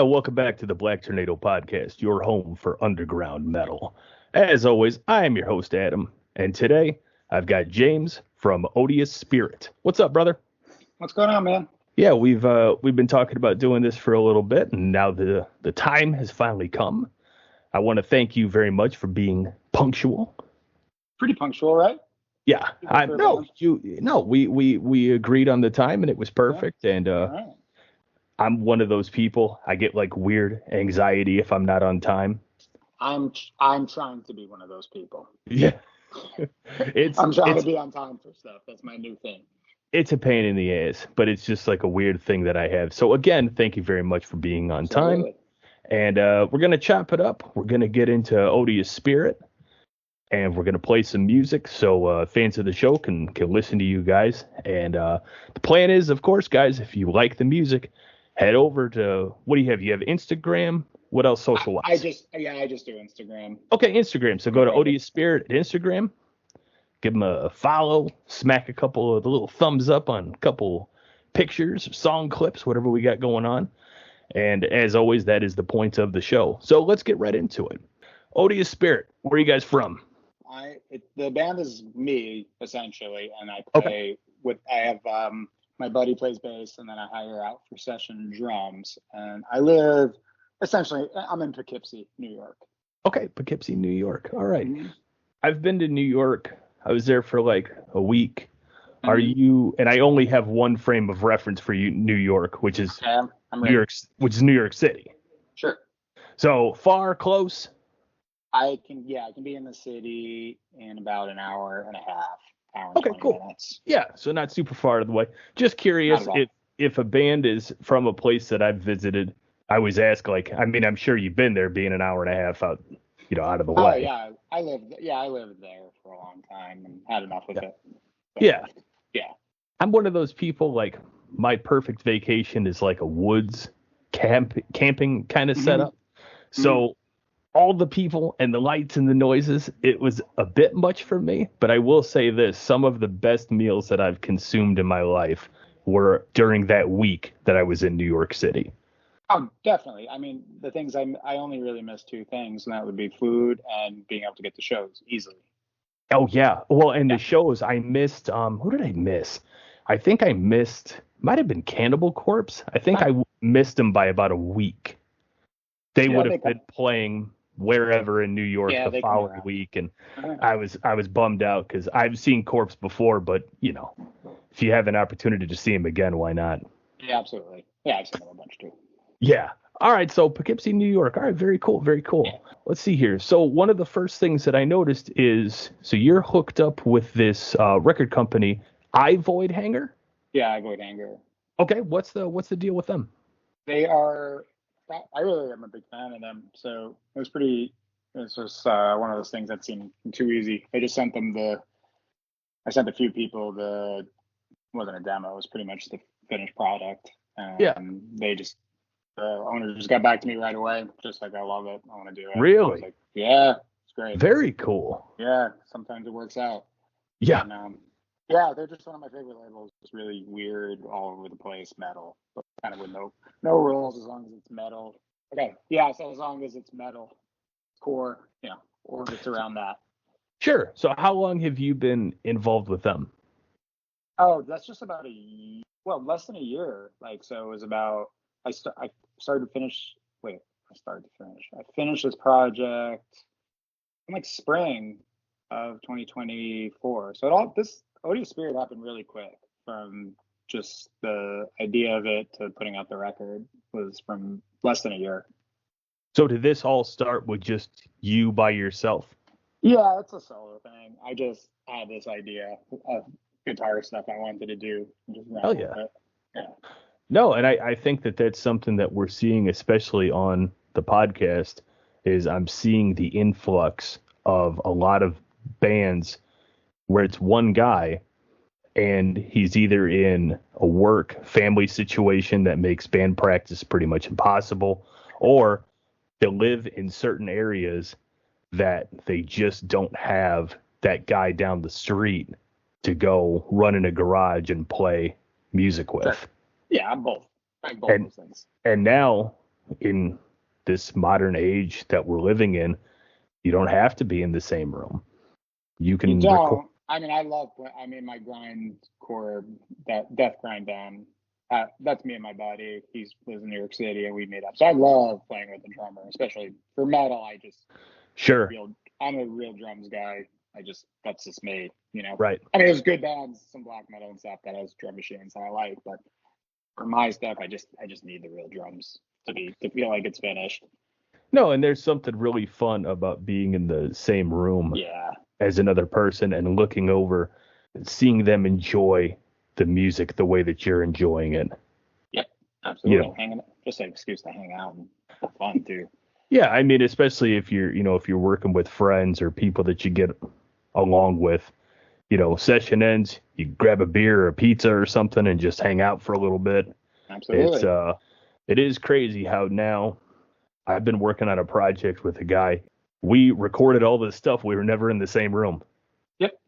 Welcome back to the Black Tornado Podcast, your home for underground metal. As always, I am your host, Adam, and today I've got James from Odious Spirit. What's up, brother? What's going on, man? Yeah, we've been talking about doing this for a little bit, and now the time has finally come. I want to thank you very much for being punctual. Pretty punctual, right? Yeah, we agreed on the time, and it was perfect. Yeah. And right. I'm one of those people. I get like weird anxiety if I'm not on time. I'm trying to be one of those people. Yeah. I'm trying to be on time for stuff. That's my new thing. It's a pain in the ass, but it's just like a weird thing that I have. So again, thank you very much for being on time. And we're going to chop it up. We're going to get into Odious Spirit, and we're going to play some music so fans of the show can listen to you guys. And the plan is, of course, guys, if you like the music, head over to, what do you have? You have Instagram? What else social-wise? I just do Instagram. Okay, Instagram. So go to Odious Spirit at Instagram. Give them a follow. Smack a couple of the little thumbs up on a couple pictures, song clips, whatever we got going on. And as always, that is the point of the show. So let's get right into it. Odious Spirit, where are you guys from? The band is me, essentially, and I play with, I have, my buddy plays bass, and then I hire out for session drums. And I live, essentially, I'm in Poughkeepsie, New York. Okay, Poughkeepsie, New York. All right. Mm-hmm. I've been to New York. I was there for like a week. Mm-hmm. Are you, and I only have one frame of reference for you, New York, which is New York City. Sure. So far, close? I can be in the city in about an hour and a half. Okay, cool. Minutes. Yeah, so not super far out of the way. Just curious if a band is from a place that I've visited. I always ask, like, I mean, I'm sure you've been there, being an hour and a half out of the way. Oh yeah, I lived there for a long time and had enough of it. But, yeah. I'm one of those people, like, my perfect vacation is like a woods camping kind of setup. So all the people and the lights and the noises, it was a bit much for me. But I will say this, some of the best meals that I've consumed in my life were during that week that I was in New York City. Oh, definitely. I mean, the things I only really miss two things, and that would be food and being able to get to shows easily. Oh, yeah. Well, and the shows, I missed, who did I miss? I think I missed, might have been Cannibal Corpse. I think I missed them by about a week. They would have been playing wherever in New York the following week, and I was bummed out because I've seen Corpse before, but if you have an opportunity to see him again, why not? Yeah, absolutely. Yeah, I've seen him a bunch too. Yeah. All right, so Poughkeepsie, New York. All right, very cool, very cool. Yeah. Let's see here. So one of the first things that I noticed is, so you're hooked up with this record company, Void Hanger? Yeah, Void Hanger. Okay, what's the deal with them? They are. I really am a big fan of them. So it's just one of those things that seemed too easy. I just sent them I sent a few people it wasn't a demo. It was pretty much the finished product. And the owner just got back to me right away. Just like, I love it. I want to do it. Really? I was like, yeah, it's great. Very cool. Yeah. Sometimes it works out. Yeah. And, yeah, they're just one of my favorite labels. It's really weird, all over the place metal, but kind of with no rules as long as it's metal. Okay, yeah, so as long as it's metal, core, orbits around that. Sure. So how long have you been involved with them? Oh, that's just about less than a year. Like, so it was about, I finished this project in like spring of 2024. So Odious Spirit happened really quick, from just the idea of it to putting out the record was from less than a year. So did this all start with just you by yourself? Yeah, it's a solo thing. I just had this idea of guitar stuff I wanted to do. And just Hell yeah. Yeah. No, and I think that that's something that we're seeing, especially on the podcast, is I'm seeing the influx of a lot of bands where it's one guy and he's either in a family situation that makes band practice pretty much impossible, or they live in certain areas that they just don't have that guy down the street to go run in a garage and play music with. Yeah, I'm both. Those things. And now in this modern age that we're living in, you don't have to be in the same room. You You can record. don't. I mean, my grind core, that death grind band. That's me and my buddy. He lives in New York City, and we meet up. So I love playing with the drummer, especially for metal. Sure. I'm a real drums guy. That's just me, Right. I mean, there's good bands, some black metal and stuff that has drum machines I like, but for my stuff, I just need the real drums to feel like it's finished. No, and there's something really fun about being in the same room Yeah. as another person and looking over, seeing them enjoy the music the way that you're enjoying it. Yep. Absolutely. Just an excuse to hang out and have fun too. Yeah, I mean, especially if you're working with friends or people that you get along with, session ends, you grab a beer or a pizza or something and just hang out for a little bit. Absolutely. It is crazy how now I've been working on a project with a guy. We recorded all this stuff. We were never in the same room. Yep.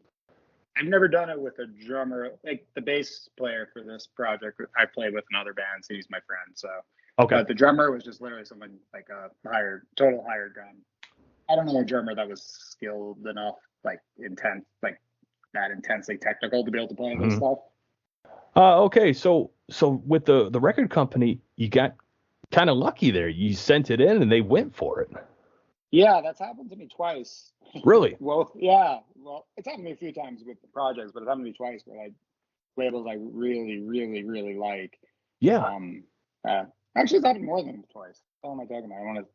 I've never done it with a drummer, like the bass player for this project. I played with in other bands. He's my friend. So, Okay. But the drummer was just literally someone like a total hired gun. I don't know a drummer that was skilled enough, like that intensely technical to be able to play this stuff. Okay. So with the record company, you got kind of lucky there. You sent it in and they went for it. Yeah, that's happened to me twice. Really? Well, yeah. Well, it's happened to me a few times with the projects, but it's happened to me twice where like labels I really, really, really like. Yeah. Actually, it's happened more than twice. What am I talking about? I want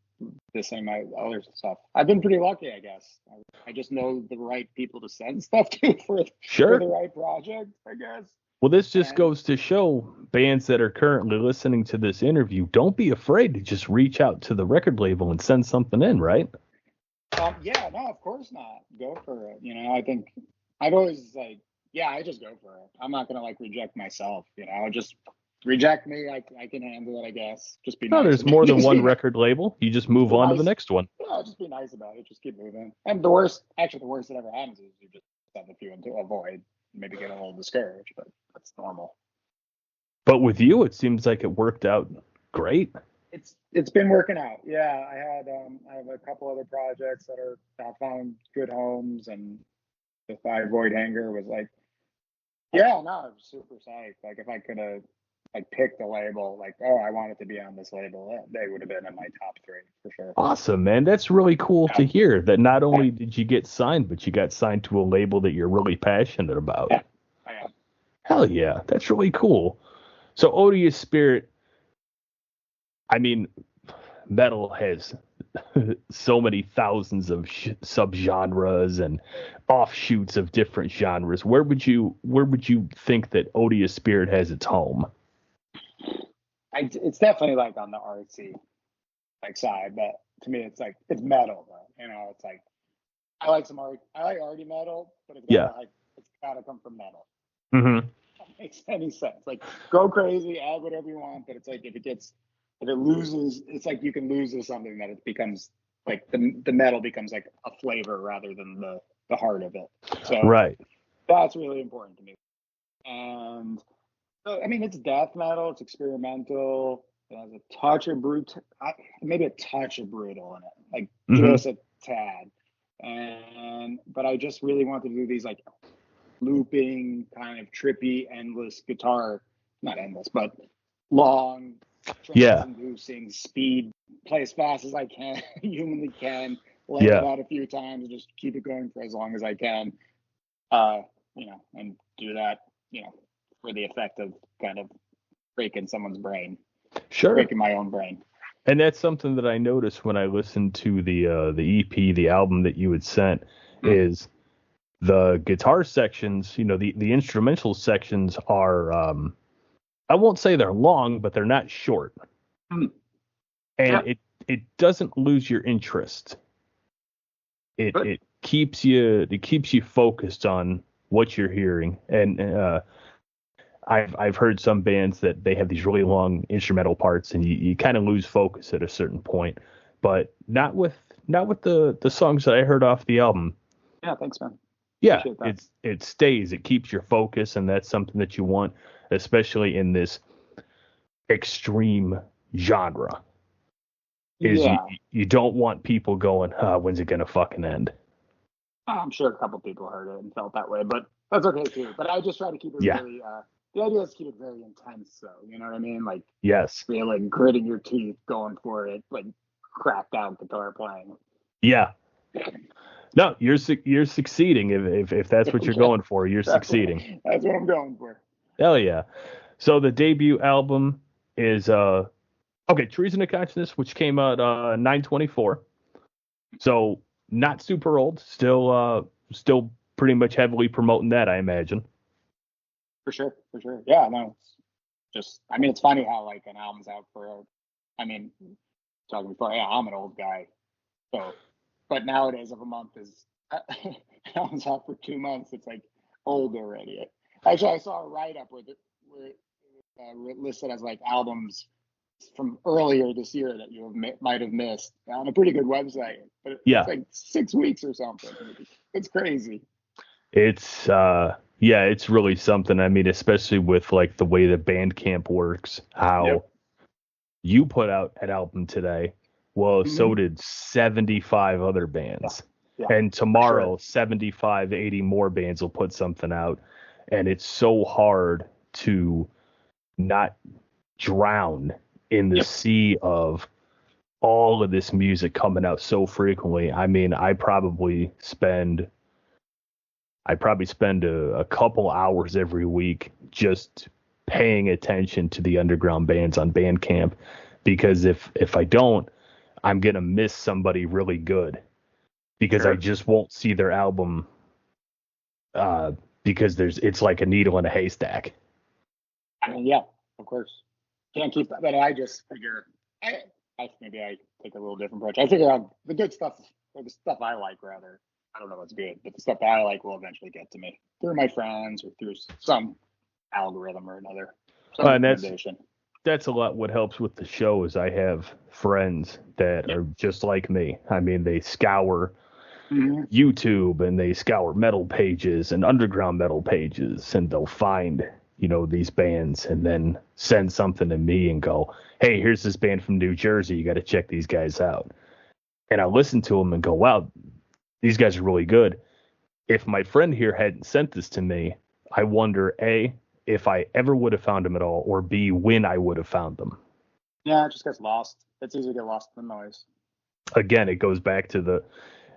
to say my other stuff. I've been pretty lucky, I guess. I just know the right people to send stuff to for the right project, I guess. Well, this just goes to show bands that are currently listening to this interview, don't be afraid to just reach out to the record label and send something in, right? Yeah, no, of course not. Go for it. I think I've always I just go for it. I'm not going to reject myself, just reject me. I can handle it, I guess. Just be nice. No, there's more than one record label. You just move on to the next one. Yeah, just be nice about it. Just keep moving. And the worst that ever happens is you just send a few into a void. Maybe get a little discouraged, but that's normal. But with you, it seems like it worked out great. It's been working out. Yeah, I have a couple other projects that found good homes, and the Five Void Hanger was I was super psyched. If I could have picked a label, I wanted to be on this label, they would have been in my top 3 for sure. Awesome, man. That's really cool to hear that not only did you get signed, but you got signed to a label that you're really passionate about. Yeah, I am. Hell yeah, that's really cool. So Odious Spirit, I mean, metal has so many thousands of subgenres and offshoots of different genres. Where would you think that Odious Spirit has its home? It's definitely on the artsy side, but to me it's metal, though. It's I like some art. I like arty metal, but it's gotta come from metal. Mm-hmm. That makes any sense. Go crazy, add whatever you want, but it's if it loses, it's you can lose to something that it becomes the metal becomes a flavor rather than the heart of it. So right, that's really important to me. And so, I mean, it's death metal, it's experimental, it has a touch of maybe a touch of brutal in it, just a tad. But I just really want to do these looping, kind of trippy, endless guitar, not endless, but long, inducing speed, play as fast as I can, humanly can, lay it out a few times, and just keep it going for as long as I can, and do that, for the effect of kind of breaking someone's brain, breaking my own brain. And that's something that I noticed when I listened to the EP, the album that you had sent, is the guitar sections, the instrumental sections are, I won't say they're long, but they're not short. And it doesn't lose your interest. It keeps you focused on what you're hearing. And I've heard some bands that they have these really long instrumental parts, and you kind of lose focus at a certain point. But not with the songs that I heard off the album. Yeah, thanks, man. Yeah, it stays. It keeps your focus, and that's something that you want, especially in this extreme genre. is Yeah, you don't want people going, when's it gonna fucking end? I'm sure a couple people heard it and felt that way, but that's okay too. But I just try to keep it Yeah. really. The idea is to keep it very intense, though. You know what I mean? Like Yes. really like gritting your teeth, going for it, like cracked out guitar playing. Yeah. No, you're succeeding if that's what you're Okay, going for. You're succeeding. that's what I'm going for. Hell yeah. So the debut album is okay, Treason of Consciousness, which came out 9/24. So not super old. Still pretty much heavily promoting that, I imagine. For sure, for sure. Yeah, no, it's just. I mean, it's funny how like an album's out for. I mean, talking before, yeah, I'm an old guy, so. But nowadays, if a month is an album's out for 2 months, it's like old already. Actually, I saw a write up where it listed as like albums from earlier this year that you might have missed on a pretty good website, but it's Yeah. like 6 weeks or something. It's crazy. It's yeah, it's really something. I mean, especially with like the way that Bandcamp works, how Yep. you put out an album today. Well, so Mm-hmm. did 75 other Yeah. bands. Yeah. And For sure. tomorrow, 75, 80 more bands will put something out. And it's so hard to not drown in the Yep. sea of all of this music coming out so frequently. I mean, I probably spend a couple hours every week just paying attention to the underground bands on Bandcamp because if I don't, I'm gonna miss somebody really good because I Sure. just won't see their album uh, because it's like a needle in a haystack. I mean, yeah, of course. Can't keep that. But I just figure, maybe I take a little different approach. I figure out the good stuff, or the stuff I like, rather. I don't know what's good, but the stuff that I like will eventually get to me through my friends or through some algorithm or another, some And that's recommendation. that's a lot what helps with the show is I have friends that Yeah. are just like me. I mean, they scour Mm-hmm. YouTube and they scour metal pages and underground metal pages and they'll find, these bands and then send something to me and go, "Hey, here's this band from New Jersey. You got to check these guys out." And I listen to them and go, "Wow, these guys are really good." If my friend here hadn't sent this to me, I wonder A, if I ever would have found them at all, or B, when I would have found them. Yeah, it just gets lost. It's easy to get lost in the noise. Again, it goes back to the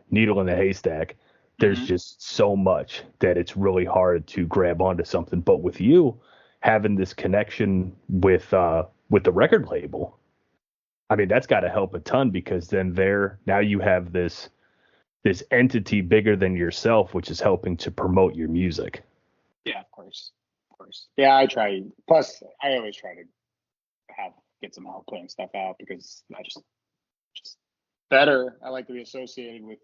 needle in the haystack. There's Mm-hmm. just so much that it's really hard to grab onto something. But with you having this connection with the record label, I mean that's got to help a ton because then now you have this entity bigger than yourself, which is helping to promote your music. Yeah, of course, of course. Yeah, I try. Plus, I always try to have get some help putting stuff out because I just better. I like to be associated with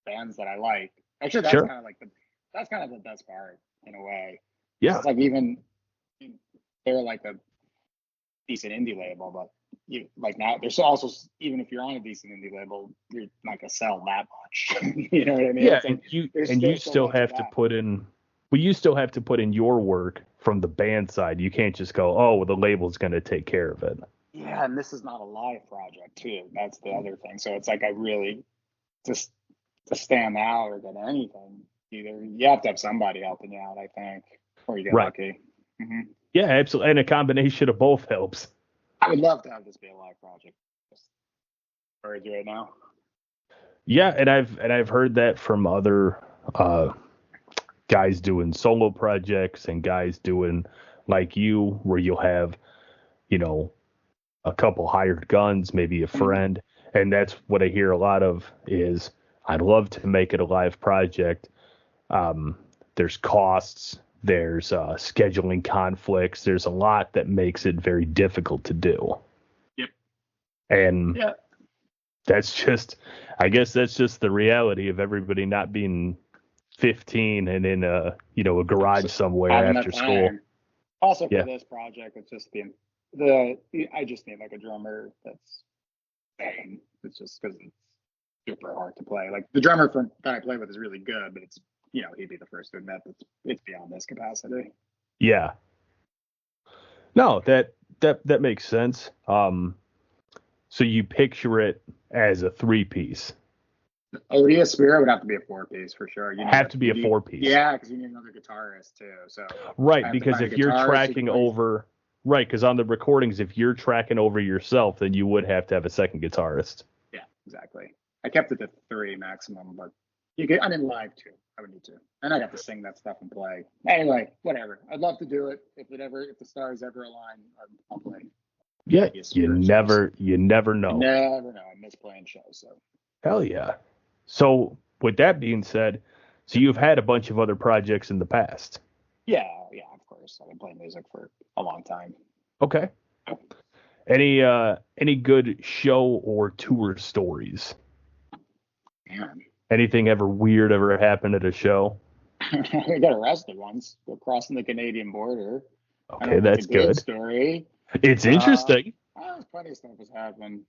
bands that I like. Actually, Sure. that's kind of the best part in a way. Yeah. It's like even they're like a decent indie label, but you like now there's also even if you're on a decent indie label, you're not gonna sell that much. You know what I mean? Yeah, It's like and you there's and you still so still much of have to that. put in well, you still have to put in your work from the band side. You can't just go, "Oh, well, the label's going to take care of it." Yeah, and this is not a live project too. That's the other thing. So it's like I really just to stand out or get anything, either you have to have somebody helping you out, I think, or you get Right. lucky. Hmm. Yeah, absolutely. And a combination of both helps. I would love to have this be a live project. Just where I do it now. Yeah, and I've heard that from other guys doing solo projects and guys doing like you where you'll have, you know, a couple hired guns, maybe a Hmm. friend, and that's what I hear a lot of is I'd love to make it a live project. Um, there's costs, there's scheduling conflicts, there's a lot that makes it very difficult to do. Yep. And Yeah. I guess that's just the reality of everybody not being 15 and in a garage Just somewhere having that after school. time. Also for Yeah, this project, it's just the I just need like a drummer that's sane. It's just because it's super hard to play. Like the drummer that I play with is really good, but it's he'd be the first to admit that it's beyond this capacity. yeah. No, that makes sense. So you picture it as a 3-piece. Odious Spirit would have to be a 4-piece for sure. Have to be a 4-piece. Yeah, because you need another guitarist too. So right, because if you're tracking over, right, because on the recordings, if you're tracking over yourself, then you would have to have a second guitarist. Yeah, exactly. I kept it to 3 maximum, but you could. I mean, live too. I would need to, and I got to sing that stuff and play. Anyway, whatever. I'd love to do it if the stars ever align. I'll play. Yeah, you never know. You never know. I miss playing shows. So hell yeah. So with that being said, so you've had a bunch of other projects in the past. Yeah, of course. I've been playing music for a long time. Okay. Any good show or tour stories? Man. Anything ever weird ever happened at a show? I got arrested once for crossing the Canadian border. Okay, that's a good good. Story. It's interesting. Plenty of stuff has happened.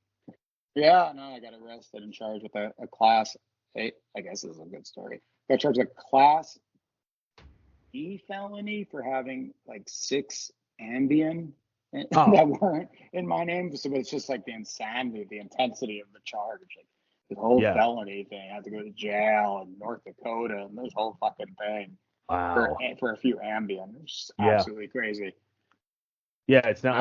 Yeah, no, I got arrested and charged with a class 8. I guess this is a good story. Got charged with a class E felony for having like 6 Ambien that weren't in my name. So it's just like the insanity, the intensity of the charge. Like the whole felony thing. I had to go to jail in North Dakota and this whole fucking thing. Wow. For a few Ambien. It's absolutely crazy. Yeah, it's not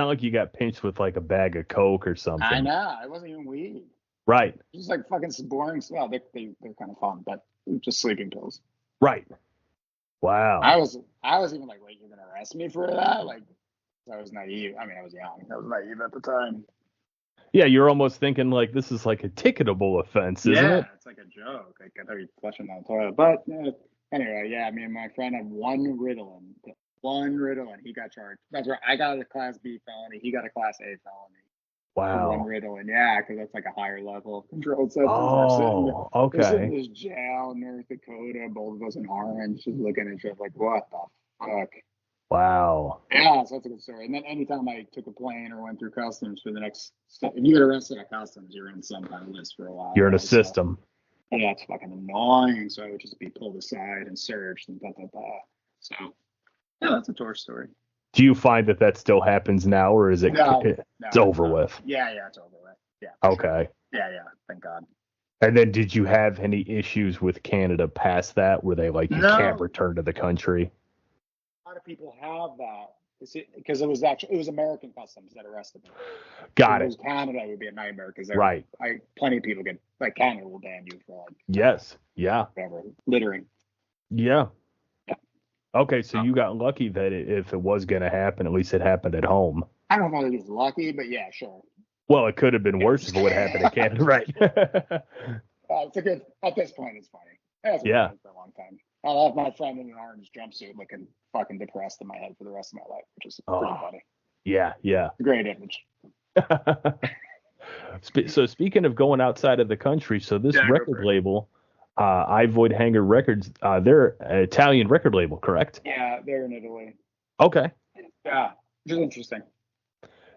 like you got pinched with like a bag of Coke or something. I know. It wasn't even weed. Right. It's just like fucking boring. Well, they're kind of fun, but just sleeping pills. Right. Wow. I was even like, wait, you're gonna arrest me for that? Like, I was naive. I mean, I was young. I was naive at the time. Yeah, you're almost thinking like this is like a ticketable offense, isn't it? Yeah, it's like a joke. Like I thought you'd flushing down the toilet. But anyway, yeah, me and my friend had one Ritalin. He got charged. That's right. I got a Class B felony. He got a Class A felony. Wow. One Ritalin, yeah, because that's like a higher level of controlled substance. Oh, okay. We're sitting in this jail in North Dakota, both of us in orange, just looking at each other like, what the fuck? Wow. Yeah, so that's a good story. And then anytime I took a plane or went through customs for the next, if you get arrested at customs, you're in some kind of list for a while. You're in a system. So, yeah, it's fucking annoying. So I would just be pulled aside and searched and blah, blah, blah. So, yeah, that's a tour story. Do you find that still happens now, or is it it's over with? Yeah, it's over with. Yeah. Okay. Sure. Yeah, thank God. And then did you have any issues with Canada past that where they like you can't return to the country? A lot of people have that because it was American customs that arrested me. Got it. If it was Canada, it would be a nightmare because plenty of people get like Canada will ban you for like whatever, littering. Yeah. Okay, so you got lucky that if it was going to happen, at least it happened at home. I don't know if it was lucky, but yeah, sure. Well, it could have been worse if it would have happened in Canada, right? It's a good. At this point, it's funny. It's yeah. For a long time. I'll have my friend in an orange jumpsuit looking fucking depressed in my head for the rest of my life, which is pretty funny. Yeah. Great image. So speaking of going outside of the country, so this record label, I Void Hanger Records, they're an Italian record label, correct? Yeah, they're in Italy. Okay. Yeah, which is interesting.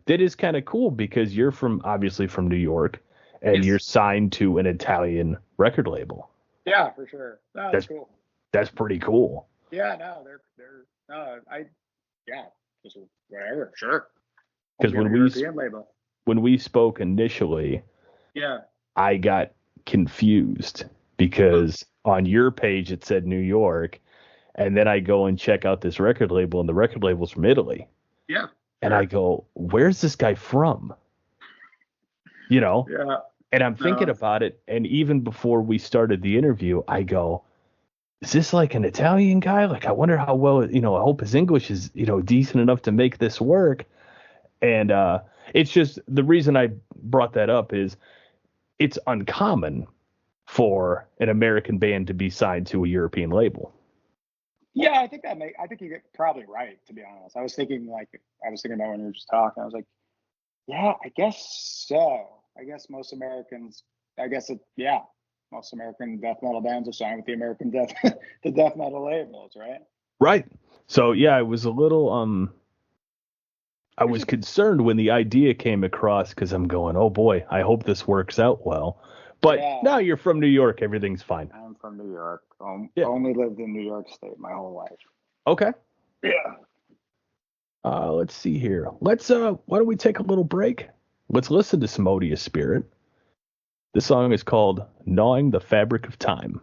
That is kind of cool because you're obviously from New York, and you're signed to an Italian record label. Yeah, for sure. No, that's cool. That's pretty cool. Yeah, no, just whatever, sure. Because when we spoke initially, I got confused because on your page it said New York, and then I go and check out this record label, and the record label's from Italy. Yeah. And I go, where's this guy from? You know? Yeah. And I'm thinking about it, and even before we started the interview, I go, is this like an Italian guy? Like, I wonder how well, I hope his English is, decent enough to make this work. And it's just, the reason I brought that up is it's uncommon for an American band to be signed to a European label. Yeah, I think you're probably right, to be honest. I was thinking about when you were just talking, I was like, yeah, I guess so. I guess most American death metal bands are signed with the American death metal labels, right? Right. So yeah, it was a little I was concerned when the idea came across because I'm going, oh boy, I hope this works out well. But now you're from New York, everything's fine. I'm from New York. Only lived in New York State my whole life. Okay. Yeah. Let's see here. Why don't we take a little break? let's listen to some Odious Spirit. This song is called Gnawing the Fabric of Time.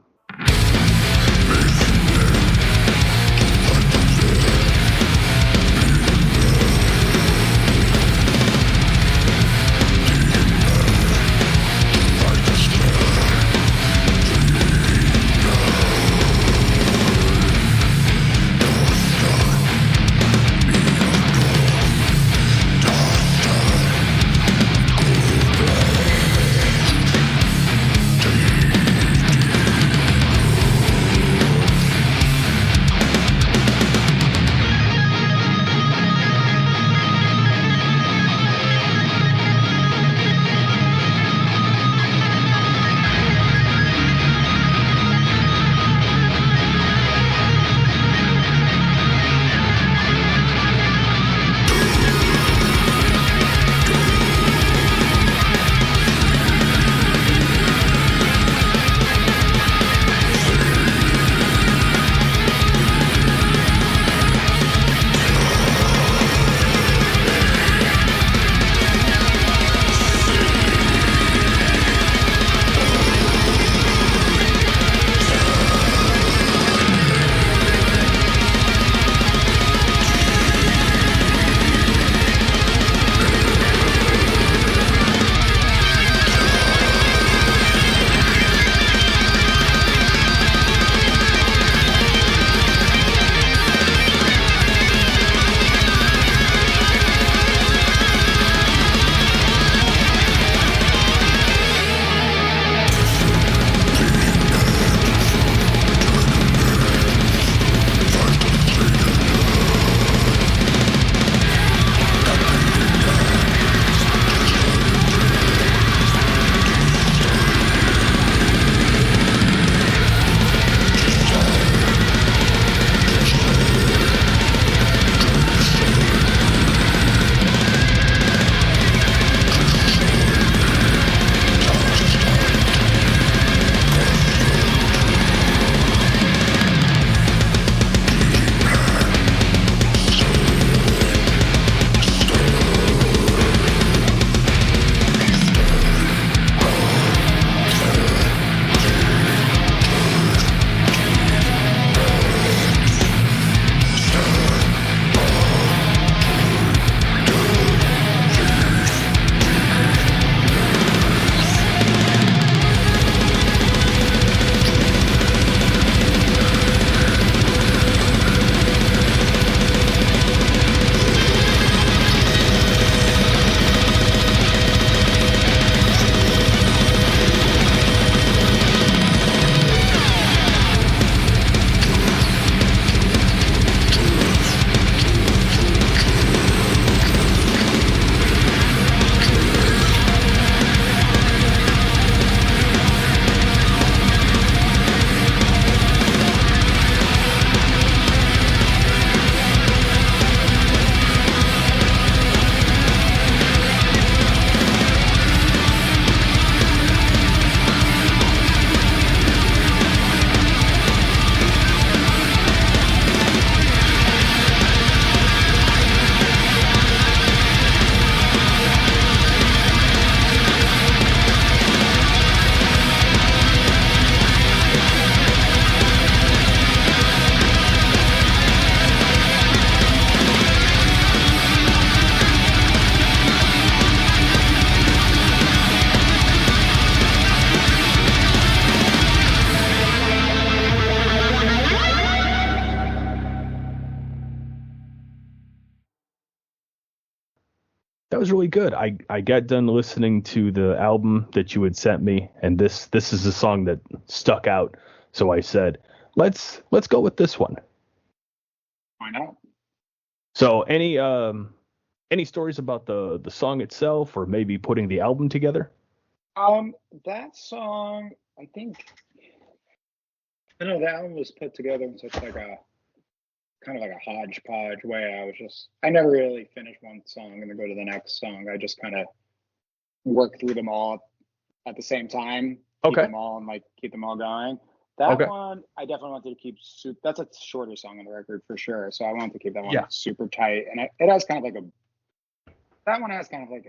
That was really good. I got done listening to the album that you had sent me, and this is a song that stuck out. So I said, let's go with this one. Why not? So any stories about the song itself, or maybe putting the album together? That song, I think, I know that one was put together in such like a kind of like a hodgepodge way. I never really finished one song and then go to the next song. I just kind of work through them all at the same time, keep Okay. them all and like keep them all going. That Okay. one, I definitely wanted to keep. That's a shorter song on the record for sure. So I wanted to keep that one Yeah. super tight, and it has kind of like a. That one has kind of like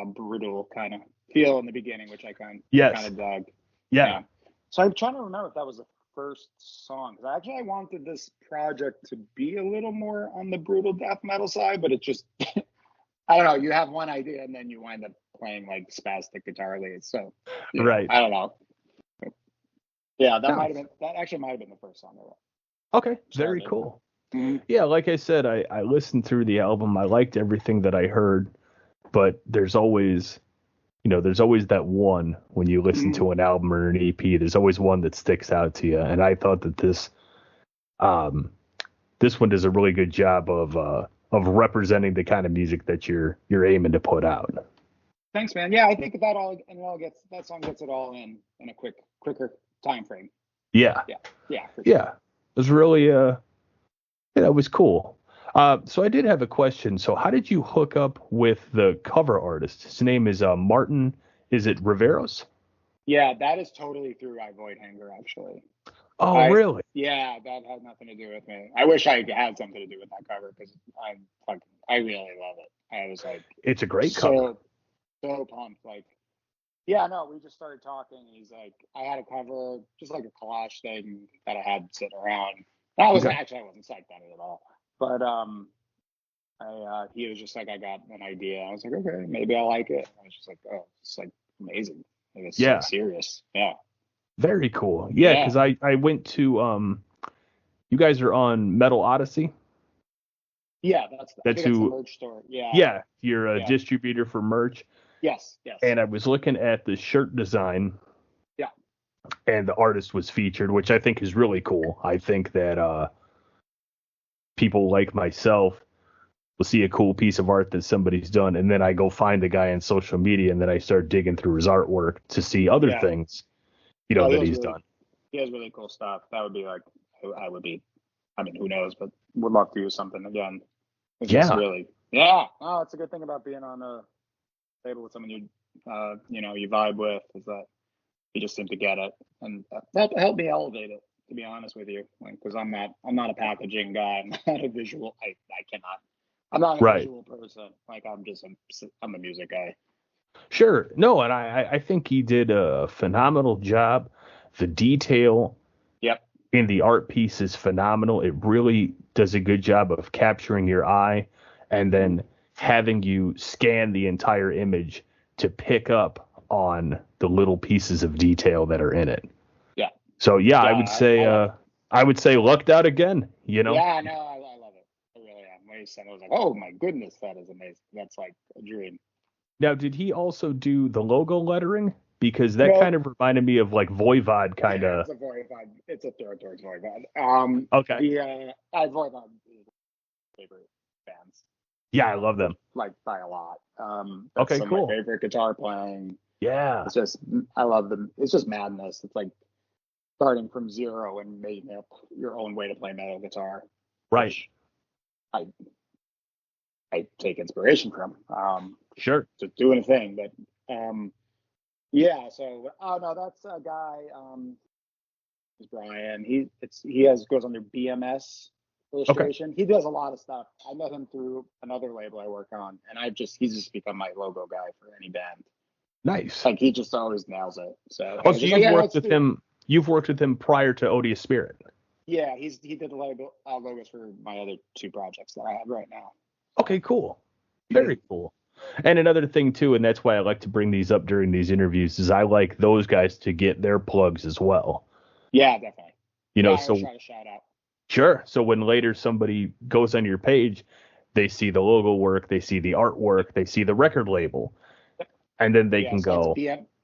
brutal kind of feel in the beginning, which I kind Yes. of dug. Yeah. So I'm trying to remember if that was the first song. 'Cause actually, I wanted this project to be a little more on the brutal death metal side, but it just, I don't know. You have one idea and then you wind up playing like spastic guitar leads. So, Right. I don't know. Yeah, that Nice. actually might have been the first song I wrote. Okay. Very cool. Mm-hmm. Yeah, like I said, I listened through the album. I liked everything that I heard, but there's always that one when you listen to an album or an EP, there's always one that sticks out to you. And I thought that this one does a really good job of representing the kind of music that you're aiming to put out. Thanks, man. Yeah, I think that song gets it all in a quicker time frame. Yeah. Yeah. For sure. Yeah. It was really it was cool. So I did have a question. So how did you hook up with the cover artist? His name is Martin. Is it Riveros? Yeah, that is totally through I Void Hanger, actually. Oh, really? Yeah, that had nothing to do with me. I wish I had something to do with that cover because I really love it. I was like, it's a great cover. So pumped. Like, yeah, no, we just started talking. He's like, I had a cover, just like a collage thing that I had sitting around. I wasn't psyched on it at all. But he was just like, I got an idea. I was like, okay, maybe I like it. I was just like, oh, it's like amazing. Like, it's so serious. Yeah. Very cool. Yeah, because I went to you guys are on Metal Odyssey. Yeah, that's the merch store. Yeah. Yeah, you're a distributor for merch. Yes. And I was looking at the shirt design. Yeah. And the artist was featured, which I think is really cool. I think that people like myself will see a cool piece of art that somebody's done, and then I go find the guy on social media, and then I start digging through his artwork to see other things, that he's done. He has really cool stuff. That would be like, I mean, who knows, but would love to use something again. It's just really, oh, it's a good thing about being on a table with someone you vibe with, is that you just seem to get it, and that helped me elevate it. To be honest with you, because I'm not a packaging guy. I'm not a visual. I cannot. I'm not a visual person. Like, I'm a music guy. Sure. No, and I think he did a phenomenal job. The detail in the art piece is phenomenal. It really does a good job of capturing your eye and then having you scan the entire image to pick up on the little pieces of detail that are in it. Yeah. So I would say lucked out again, Yeah, no, I love it. I really am. When he said it, I was like, oh my goodness, that is amazing. That's like a dream. Now, did he also do the logo lettering? Because that kind of reminded me of like Voivod kind of. It's a Voivod. It's a third towards Voivod. Okay. Voivod is favorite bands. Yeah, I love them. Like, by a lot. Okay, cool. My favorite guitar playing. Yeah. It's just, I love them. It's just madness. It's like starting from zero and making up your own way to play metal guitar. Right. I take inspiration from. Sure. Just doing a thing, but yeah. So that's a guy. Is Brian. He goes under BMS illustration. Okay. He does a lot of stuff. I met him through another label I work on, and he's just become my logo guy for any band. Nice. Like, he just always nails it. So you've worked with him. You've worked with him prior to Odious Spirit. Yeah, he did the logos for my other two projects that I have right now. Okay, cool. Very cool. And another thing too, and that's why I like to bring these up during these interviews, is I like those guys to get their plugs as well. Yeah, definitely. So try to shout out. Sure. So when later somebody goes on your page, they see the logo work, they see the artwork, they see the record label, and then they can go.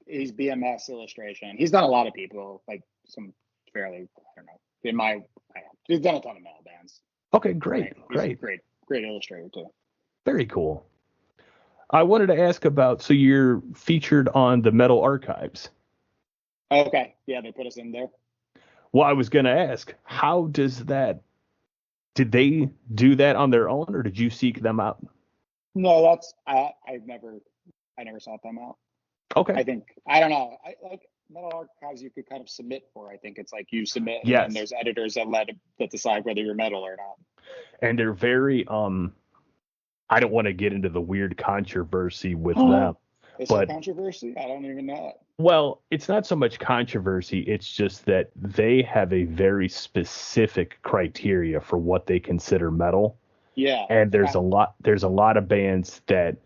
He's BMS illustration. He's done a lot of people, like some fairly, I don't know. He's done a ton of metal bands. Okay, great. Great illustrator too. Very cool. I wanted to ask about, so you're featured on the Metal Archives. Okay. Yeah, they put us in there. Well, I was going to ask, how does that, did they do that on their own, or did you seek them out? No, I never sought them out. Okay. I don't know. I like Metal Archives you could kind of submit for. I think it's like you submit and there's editors that decide whether you're metal or not. And they're very, I don't want to get into the weird controversy with them, Is there but controversy? I don't even know it. well, it's not so much controversy. It's just that they have a very specific criteria for what they consider metal. Yeah. And there's a lot of bands that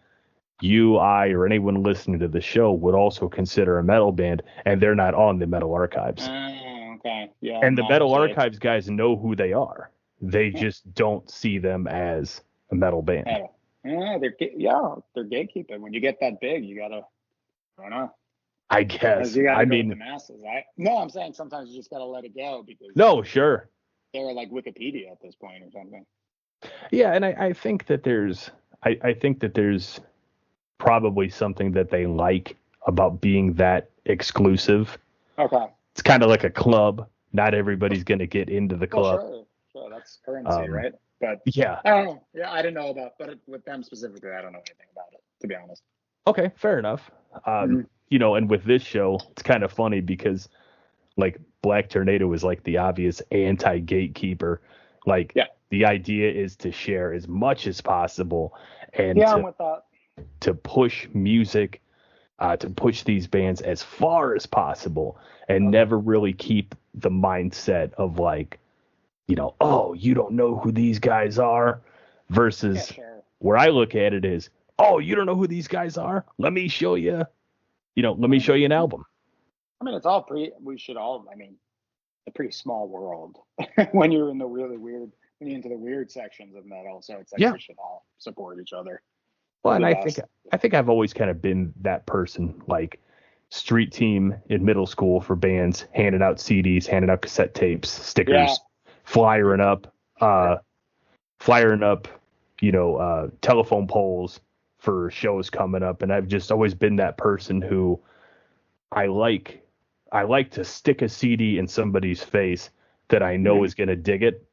you, I, or anyone listening to the show would also consider a metal band, and they're not on the Metal Archives. Okay. Yeah. And the No, Metal so Archives guys know who they are. They just don't see them as a metal band. yeah, they're gatekeeping. When you get that big, you gotta, I don't know. I Sometimes guess. you gotta I go with the mean, masses. No, I'm saying sometimes you just gotta let it go because no, sure. they're like Wikipedia at this point or something. Yeah, and I think that there's probably something that they like about being that exclusive. Okay. It's kind of like a club. Not everybody's going to get into the Well, club. sure. That's currency, right? But Yeah. I don't know. Yeah, I didn't know but with them specifically, I don't know anything about it, to be honest. Okay, fair enough. And with this show, it's kind of funny because like Black Tornado is like the obvious anti-gatekeeper. Like the idea is to share as much as possible and I'm with that. to push music, to push these bands as far as possible and never really keep the mindset of like, oh, you don't know who these guys are versus where I look at it is, oh, you don't know who these guys are? Let me show you, an album. I mean, it's all a pretty small world when you're in the really weird, when you're into the weird sections of metal. So it's like we should all support each other. Well, and I think I've always kind of been that person, like street team in middle school for bands, handing out CDs, handing out cassette tapes, stickers, flyering up, telephone poles for shows coming up. And I've just always been that person who I like to stick a CD in somebody's face that I know is going to dig it.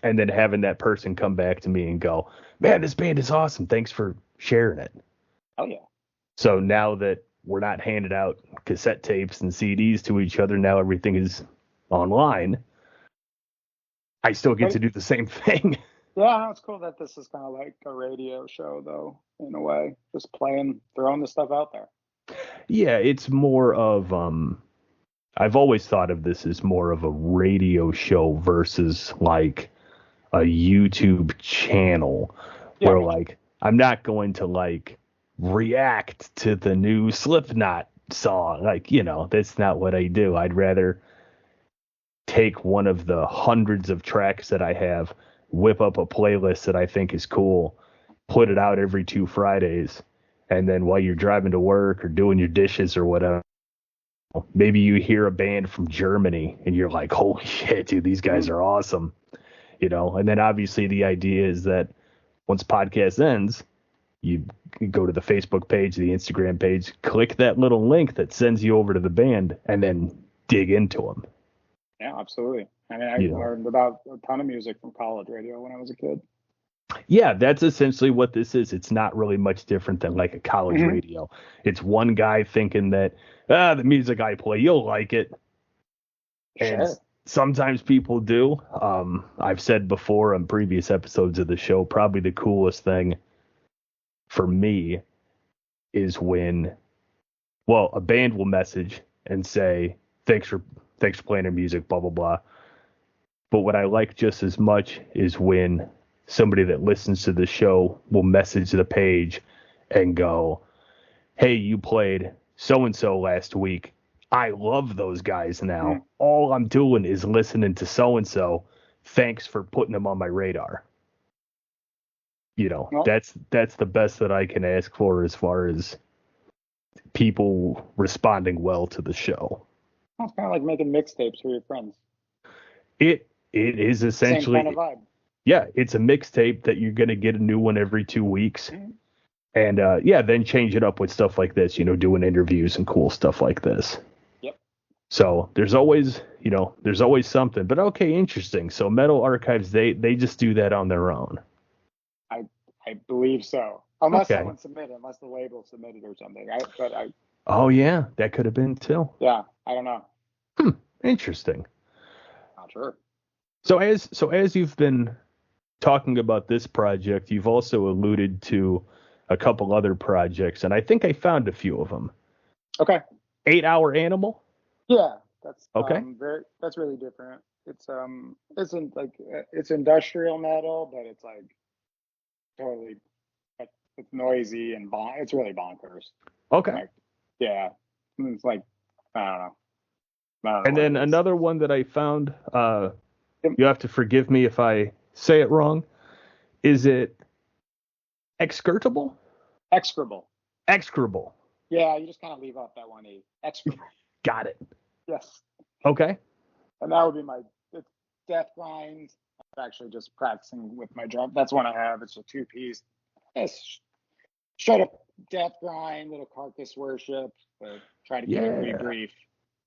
And then having that person come back to me and go, man, this band is awesome. Thanks for sharing it. Oh, yeah. So now that we're not handing out cassette tapes and CDs to each other, now everything is online. I still get to do the same thing. Yeah, it's cool that this is kind of like a radio show, though, in a way. Just throwing the stuff out there. Yeah, it's more of, I've always thought of this as more of a radio show versus like a YouTube channel where like I'm not going to like react to the new Slipknot song. Like, that's not what I do. I'd rather take one of the hundreds of tracks that I have, whip up a playlist that I think is cool, put it out every 2 Fridays, and then while you're driving to work or doing your dishes or whatever, maybe you hear a band from Germany and you're like, holy shit, dude, these guys are awesome. And then obviously the idea is that once podcast ends, you go to the Facebook page, the Instagram page, click that little link that sends you over to the band, and then dig into them. Yeah, absolutely. I mean, I learned about a ton of music from college radio when I was a kid. Yeah, that's essentially what this is. It's not really much different than like a college radio. It's one guy thinking that, the music I play, you'll like it. And sometimes people do. I've said before on previous episodes of the show, probably the coolest thing for me is when, a band will message and say, thanks for playing our music, blah, blah, blah. But what I like just as much is when somebody that listens to the show will message the page and go, hey, you played so-and-so last week. I love those guys now. All I'm doing is listening to so-and-so. Thanks for putting them on my radar. That's the best that I can ask for as far as people responding well to the show. It's kind of like making mixtapes for your friends. It is essentially same kind of vibe. Yeah, it's a mixtape that you're going to get a new one every 2 weeks. And then change it up with stuff like this, doing interviews and cool stuff like this. Yep. So there's always something. But okay, interesting. So Metal Archives, they just do that on their own. I believe so. Unless someone submitted, unless the label submitted or something. Oh yeah, that could have been too. Yeah, I don't know. Interesting. Not sure. So as you've been talking about this project, you've also alluded to a couple other projects, and I think I found a few of them. Okay. 8-Hour Animal. Yeah, that's Okay. that's really different. It's in like it's industrial metal, but it's like totally it's noisy and it's really bonkers. Okay. Like, yeah, it's like I don't know, I don't know And what then it is. another one that I found, Yep. you have to forgive me if I say it wrong. Is it excurtable? Execrable. Excrable. Yeah, you just kind of leave off that one E. Execrable. Got it. Yes, Okay. and that would be my it's death grind. I'm actually just practicing with my drum. That's one I have. It's a 2-piece. It's straight up death grind, little carcass worship, but try to keep it pretty Yeah. brief.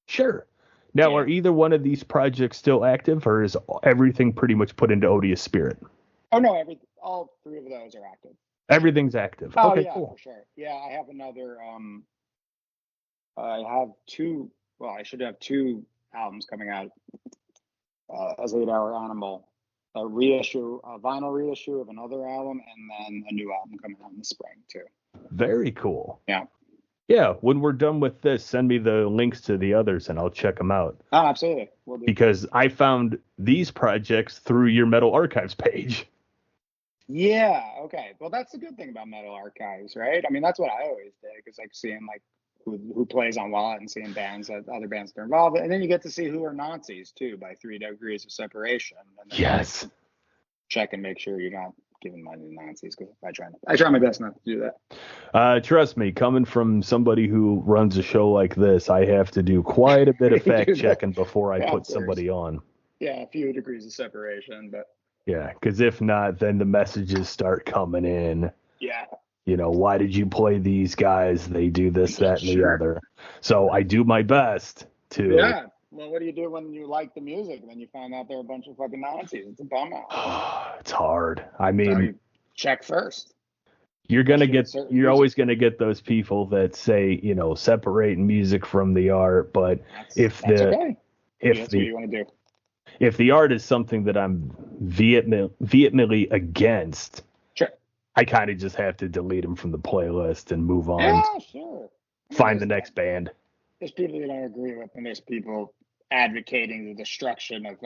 Sure. Now, Yeah. are either one of these projects still active, or is everything pretty much put into Odious Spirit? Oh no, all three of those are active. For sure. Everything's active. Oh Okay, yeah, for cool. sure. Yeah, I have another I have two well, I should have two albums coming out as 8-Hour Animal. A reissue, a vinyl reissue of another album, and then a new album coming out in the spring too. Very cool. Yeah. Yeah, when we're done with this, send me the links to the others and I'll check them out. Oh, absolutely. We'll do. Because I found these projects through your Metal Archives page. Yeah. Okay. Well, that's the good thing about Metal Archives, right? I mean, that's what I always dig. It's like seeing like who plays on what and seeing bands that other bands that are involved, and then you get to see who are Nazis too by 3 degrees of separation. And then Yes. check and make sure you're not giving money to Nazis because I try my best not to do that. Trust me, coming from somebody who runs a show like this, I have to do quite a bit of fact checking before I put somebody on. Yeah, a few degrees of separation, but yeah, because if not, then the messages start coming in. Yeah. You know, why did you play these guys? They do this, that, and the other. So I do my best to. Yeah. Well, what do you do when you like the music and then you find out they're a bunch of fucking Nazis? It's a bum out. It's hard. I mean, so you check first. You're always gonna get those people that say, you know, separate music from the art. But if what you want to do. If the art is something that I'm vehemently against, sure, I kind of just have to delete them from the playlist and move on. Yeah, sure. Find the next band. There's people you don't agree with, and there's people advocating the destruction of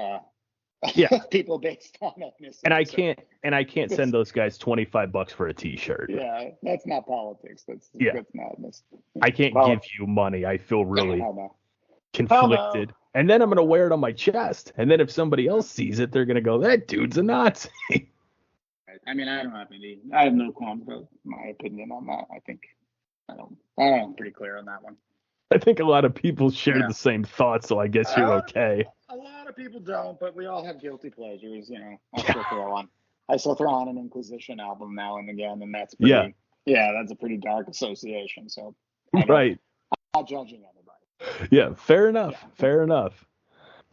people based on ethnicity. And I can't send those guys $25 for a T-shirt. Yeah, that's not politics. That's madness. I can't give you money. I feel really conflicted. And then I'm going to wear it on my chest. And then if somebody else sees it, they're going to go, that dude's a Nazi. I mean, I have no qualms about my opinion on that. I think I'm pretty clear on that one. I think a lot of people share the same thoughts, so I guess you're okay. A lot of people don't, but we all have guilty pleasures, you know. I still throw on an Inquisition album now and again, and that's pretty, that's a pretty dark association. So right. I'm not judging anybody. Yeah, fair enough. Yeah. Fair enough.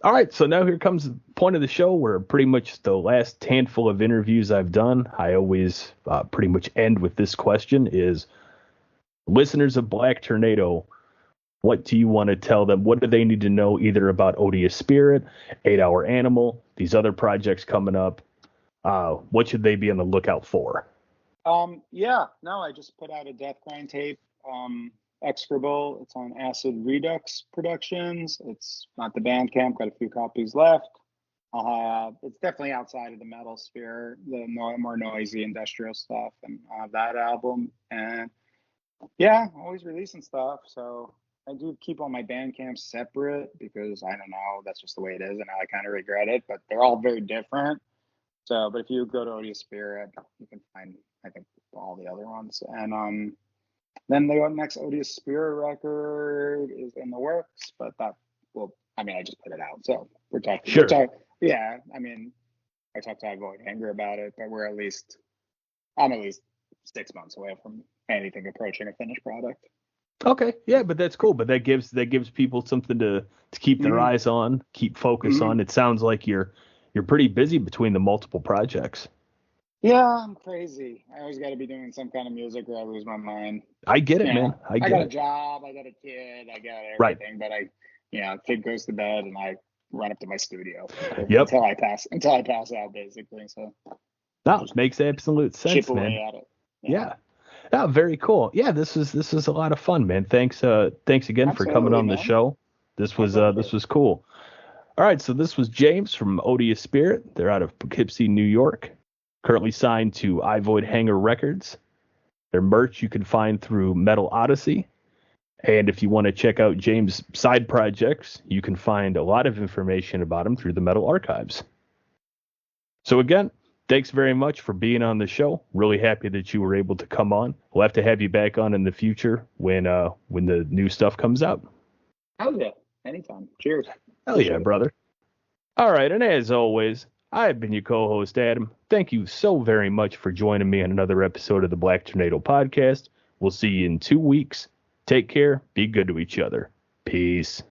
All right, so now here comes the point of the show where pretty much the last handful of interviews I've done, I always pretty much end with this question is, listeners of Black Tornado, what do you want to tell them? What do they need to know either about Odious Spirit, 8-Hour Animal, these other projects coming up? What should they be on the lookout for? I just put out a Death Grind tape. Execrable. It's on Acid Redux Productions. It's not the Bandcamp. Got a few copies left. It's definitely outside of the metal sphere, the more noisy industrial stuff, and that album. And always releasing stuff. So I do keep all my Bandcamps separate because I don't know, that's just the way it is, and I kind of regret it. But they're all very different. So, but if you go to Odious Spirit, you can find I think all the other ones. And then the next Odious Spirit record is in the works, but I just put it out, so we're talking. Sure. I mean, I talked to Void Anger about it, but I'm at least 6 months away from anything approaching a finished product. Okay, yeah, but that's cool. But that gives people something to keep their eyes on, keep focus on. It sounds like you're pretty busy between the multiple projects. Yeah, I'm crazy. I always got to be doing some kind of music or I lose my mind. I get it, man. I got a job, I got a kid, I got everything. Right. But kid goes to bed and I run up to my studio until I pass out, basically. So No, it makes absolute sense, chip man. away at it. Yeah. Oh, very cool. Yeah, this is a lot of fun, man. Thanks again for coming Absolutely, on the man. show. This was cool. All right, so this was James from Odious Spirit. They're out of Poughkeepsie, New York. Currently signed to iVoid Hanger Records. Their merch you can find through Metal Odyssey. And if you want to check out James' side projects, you can find a lot of information about him through the Metal Archives. So again, thanks very much for being on the show. Really happy that you were able to come on. We'll have to have you back on in the future when the new stuff comes out. Hell yeah. Anytime. Cheers. Hell yeah, brother. All right, and as always, I've been your co-host, Adam. Thank you so very much for joining me on another episode of the Black Tornado Podcast. We'll see you in 2 weeks. Take care. Be good to each other. Peace.